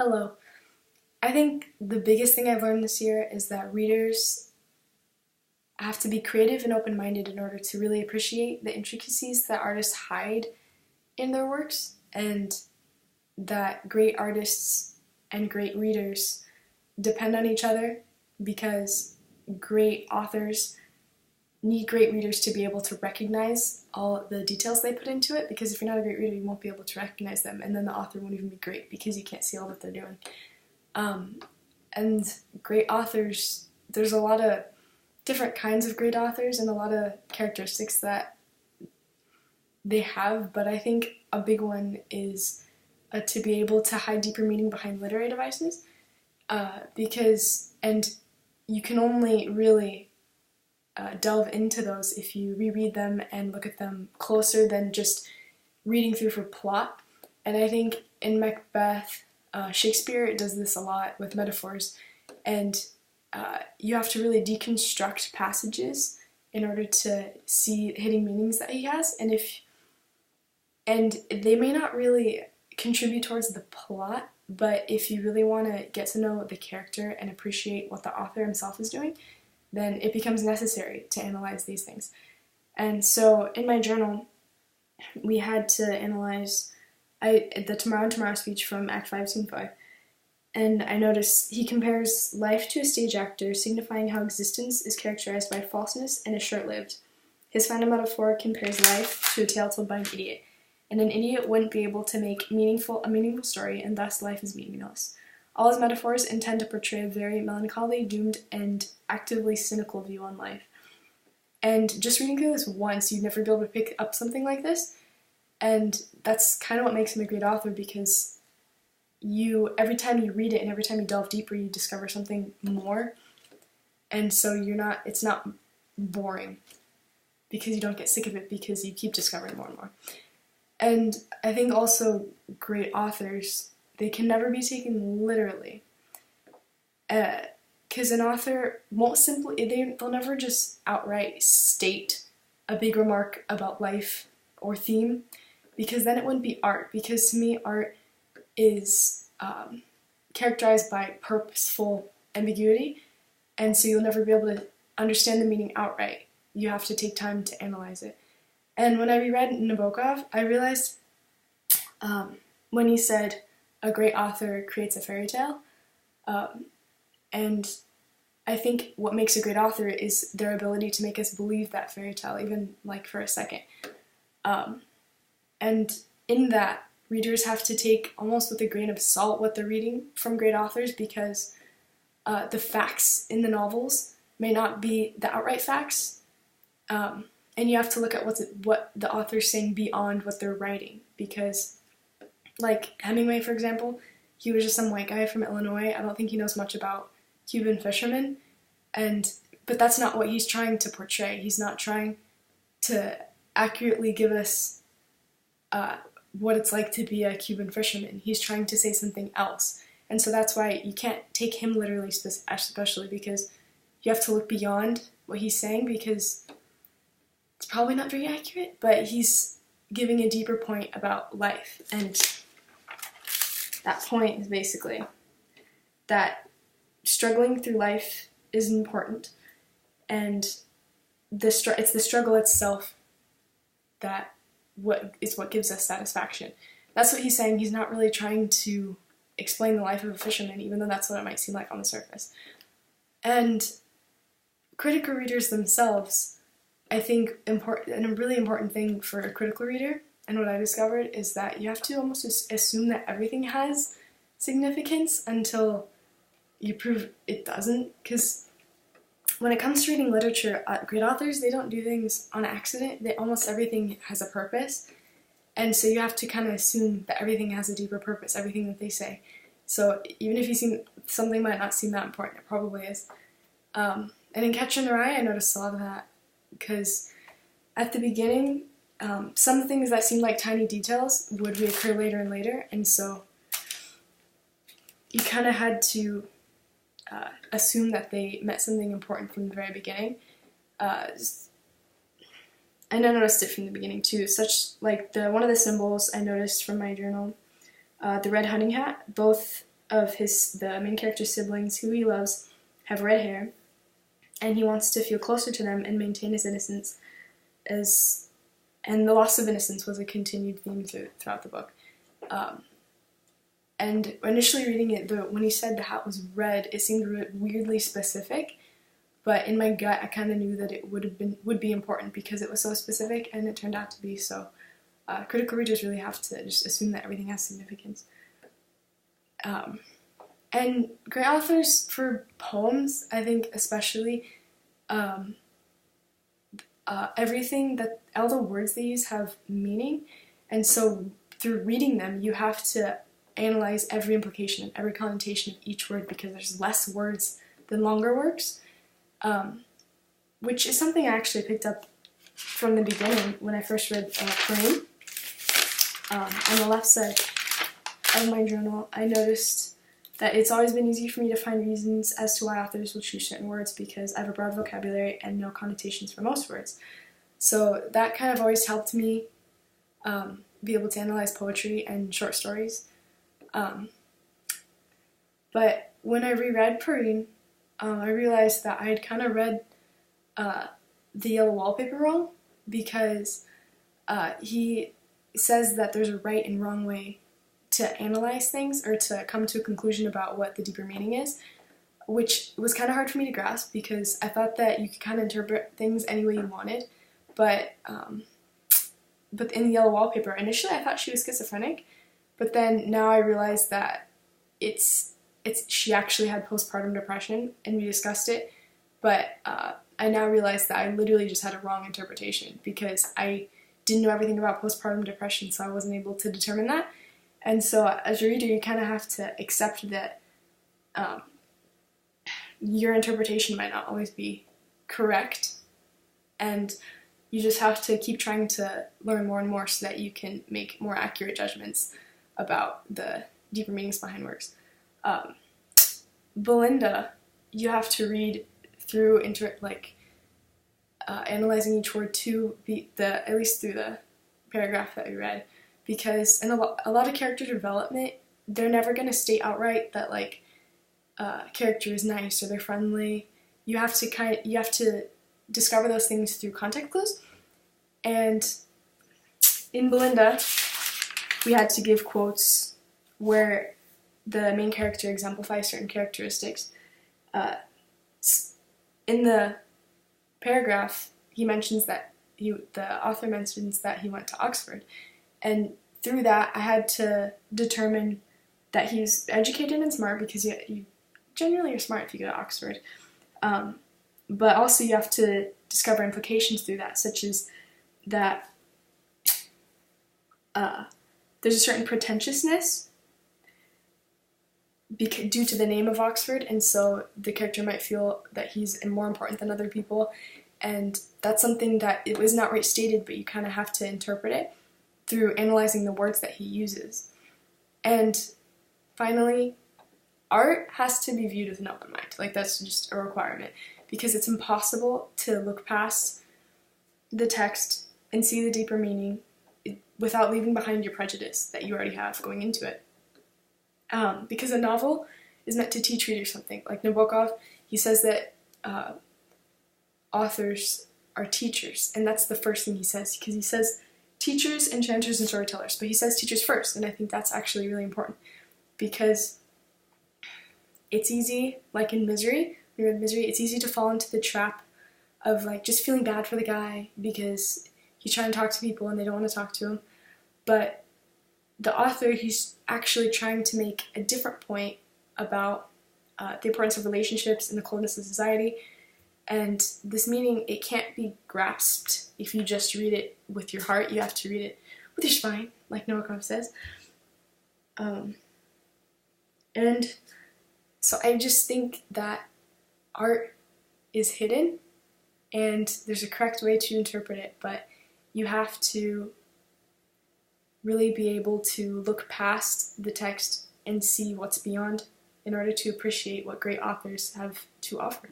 Hello. I think the biggest thing I've learned this year is that readers have to be creative and open-minded in order to really appreciate the intricacies that artists hide in their works, and that great artists and great readers depend on each other because great authors need great readers to be able to recognize all the details they put into it, because if you're not a great reader, you won't be able to recognize them, and then the author won't even be great because you can't see all that they're doing. And great authors, there's a lot of different kinds of great authors and a lot of characteristics that they have, but I think a big one is to be able to hide deeper meaning behind literary devices, and you can only really delve into those if you reread them and look at them closer than just reading through for plot. And I think in Macbeth, Shakespeare does this a lot with metaphors, and you have to really deconstruct passages in order to see hidden meanings that he has, and they may not really contribute towards the plot, but if you really want to get to know the character and appreciate what the author himself is doing, then it becomes necessary to analyze these things. And so in my journal, we had to analyze the Tomorrow speech from Act 5, Scene 5. And I noticed he compares life to a stage actor, signifying how existence is characterized by falseness and is short-lived. His final metaphor compares life to a tale told by an idiot, and an idiot wouldn't be able to make a meaningful story, and thus life is meaningless. All his metaphors intend to portray a very melancholy, doomed, and actively cynical view on life. And just reading through this once, you'd never be able to pick up something like this, and that's kind of what makes him a great author, because every time you read it and every time you delve deeper, you discover something more, and so it's not boring, because you don't get sick of it, because you keep discovering more and more. And I think also great authors, they can never be taken literally, because an author won't they'll never just outright state a big remark about life or theme, because then it wouldn't be art, because to me art is characterized by purposeful ambiguity, and so you'll never be able to understand the meaning outright. You have to take time to analyze it. And when I reread Nabokov, I realized when he said a great author creates a fairy tale, and I think what makes a great author is their ability to make us believe that fairy tale, even like for a second. And in that, readers have to take almost with a grain of salt what they're reading from great authors, because the facts in the novels may not be the outright facts, and you have to look at what the author's saying beyond what they're writing, because like Hemingway, for example, he was just some white guy from Illinois. I don't think he knows much about Cuban fishermen, but that's not what he's trying to portray. He's not trying to accurately give us what it's like to be a Cuban fisherman. He's trying to say something else, and so that's why you can't take him literally, especially because you have to look beyond what he's saying, because it's probably not very accurate, but he's giving a deeper point about life, and that point is basically that struggling through life is important, and it's the struggle itself that what gives us satisfaction. That's what he's saying. He's not really trying to explain the life of a fisherman, even though that's what it might seem like on the surface. And critical readers themselves, I think and a really important thing for a critical reader, and what I discovered, is that you have to almost assume that everything has significance until you prove it doesn't, because when it comes to reading literature, great authors, they don't do things on accident. Almost everything has a purpose, and so you have to kind of assume that everything has a deeper purpose, everything that they say. So even if something might not seem that important, it probably is. And in Catcher in the Rye, I noticed a lot of that, because at the beginning, some things that seemed like tiny details would reoccur later and later, and so you kind of had to assume that they meant something important from the very beginning. And I noticed it from the beginning too. Such like one of the symbols I noticed from my journal, the red hunting hat. Both of the main character's siblings, who he loves, have red hair, and he wants to feel closer to them and maintain his innocence, and the loss of innocence was a continued theme throughout the book. And initially reading it, when he said the hat was red, it seemed weirdly specific, but in my gut I kind of knew that it would be important because it was so specific, and it turned out to be. So critical readers really have to just assume that everything has significance. And great authors for poems, I think especially, everything that all the words they use have meaning, and so through reading them you have to analyze every implication and every connotation of each word, because there's less words than longer works, which is something I actually picked up from the beginning when I first read Praying. On the left side of my journal, I noticed that it's always been easy for me to find reasons as to why authors will choose certain words, because I have a broad vocabulary and know connotations for most words. So that kind of always helped me be able to analyze poetry and short stories. But when I reread Perrine, I realized that I had kind of read The Yellow Wallpaper wrong, because he says that there's a right and wrong way to analyze things or to come to a conclusion about what the deeper meaning is, which was kind of hard for me to grasp because I thought that you could kind of interpret things any way you wanted. But in The Yellow Wallpaper, initially I thought she was schizophrenic, but then now I realize that she actually had postpartum depression, and we discussed it, but I now realize that I literally just had a wrong interpretation because I didn't know everything about postpartum depression, so I wasn't able to determine that. And so as a reader, you kind of have to accept that your interpretation might not always be correct, and you just have to keep trying to learn more and more so that you can make more accurate judgments about the deeper meanings behind works. Belinda, you have to read through analyzing each word to at least through the paragraph that we read, because in a lot of character development, they're never going to state outright that character is nice or they're friendly. You have to discover those things through context clues. And in Belinda, we had to give quotes where the main character exemplifies certain characteristics. In the paragraph, he mentions that the author mentions that he went to Oxford, and through that I had to determine that he's educated and smart, because you generally are smart if you go to Oxford, but also you have to discover implications through that, such as that there's a certain pretentiousness due to the name of Oxford, and so the character might feel that he's more important than other people, and that's something that it was not right stated, but you kind of have to interpret it through analyzing the words that he uses. And finally, art has to be viewed with an open mind. That's just a requirement, because it's impossible to look past the text and see the deeper meaning without leaving behind your prejudice that you already have going into it. Because a novel is meant to teach readers something. Like Nabokov, he says that authors are teachers, and that's the first thing he says, because he says teachers, enchanters, and storytellers, but he says teachers first, and I think that's actually really important, because it's easy, like in Misery, when you read Misery, it's easy to fall into the trap of just feeling bad for the guy because he's trying to talk to people and they don't want to talk to him, but the author, he's actually trying to make a different point about the importance of relationships and the coldness of society, and this meaning, it can't be grasped if you just read it with your heart. You have to read it with your spine, like Nabokov says. And so I just think that art is hidden, and there's a correct way to interpret it, but you have to really be able to look past the text and see what's beyond in order to appreciate what great authors have to offer.